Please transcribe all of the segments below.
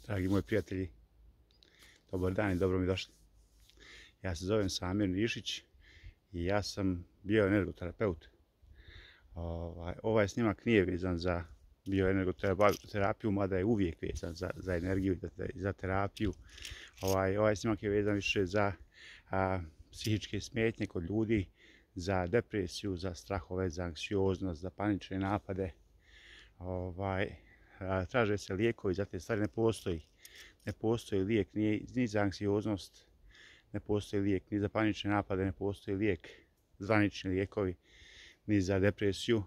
Dragi moji prijatelji, dobar dan i dobro mi došli. Ja se zovem Samir Nišić i ja sam bioenergoterapeut. Ovaj snimak nije vezan za bioenergoterapiju, mada je uvijek vezan za energiju i za terapiju. Ovaj snimak je vezan više za psihičke smetnje kod ljudi, za depresiju, za strahove, za anksioznost, za panične napade. Traže se lijekovi, za te stvari ne postoji lijek ni za anksioznost, ne postoji lijek ni za panične napade, ne postoji lijek, zvanični lijekovi, ni za depresiju.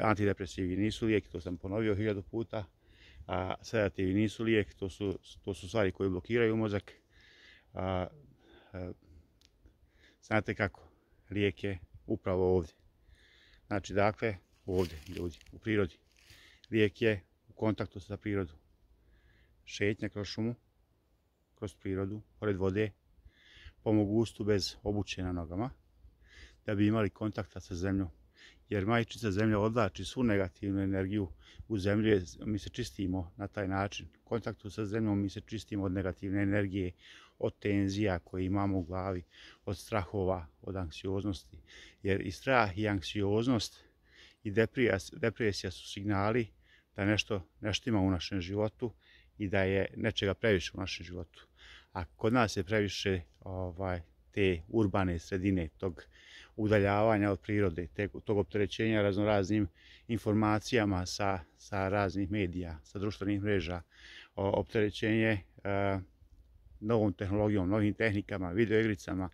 Antidepresivi nisu lijek, to sam ponovio 1000 puta, a sedativi nisu lijek, to su stvari koje blokiraju mozak. Znate kako? Lijek je upravo ovdje. Znači, dakle, ovdje, ljudi, u prirodi. Lijek je u kontaktu sa prirodom. Šetnja kroz šumu, kroz prirodu, pored vode, po mogućstvu bez obuće na nogama, da bi imali kontakta sa zemljom. Jer majčica zemlja odvlači svu negativnu energiju u zemlju, mi se čistimo na taj način. U kontaktu sa zemljom mi se čistimo od negativne energije, od tenzija koje imamo u glavi, od strahova, od anksioznosti. Jer i strah i anksioznost i depresija su signali da nešto ima u našem životu i da je nečega previše u našem životu. A kod nas je previše te urbane sredine, tog udaljavanja od prirode, tog opterećenja raznoraznim informacijama sa raznih medija, sa društvenih mreža, opterećenje novom tehnologijom, novim tehnikama, videoigricama.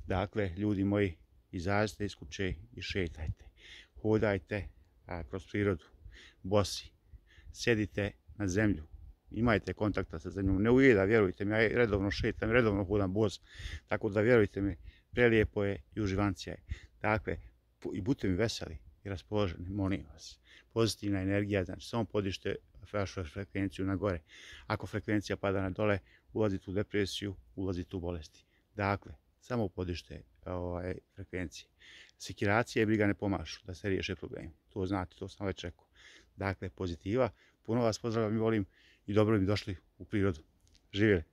Dakle, ljudi moji, izađite iz kuće i šetajte. Hodajte kroz prirodu, bosi, sjedite na zemlju, imajte kontakta sa zemljom. Ne ujeda, vjerujte mi, ja redovno šetam, redovno hodam bos, tako da vjerujte mi, prelijepo je i uživancija je. Dakle, i budite mi veseli i raspoloženi, molim vas. Pozitivna energija, znači samo podižite vašu frekvenciju na gore. Ako frekvencija pada na dole, ulazite u depresiju, ulazite u bolesti. Dakle, samo podižite frekvencije. Sekiracija i briga ne pomažu da se riješe problemi. To znate, to sam već rekao. Dakle, pozitiva. Puno vas pozdravljam i volim i dobro mi došli u prirodu. Živjeli!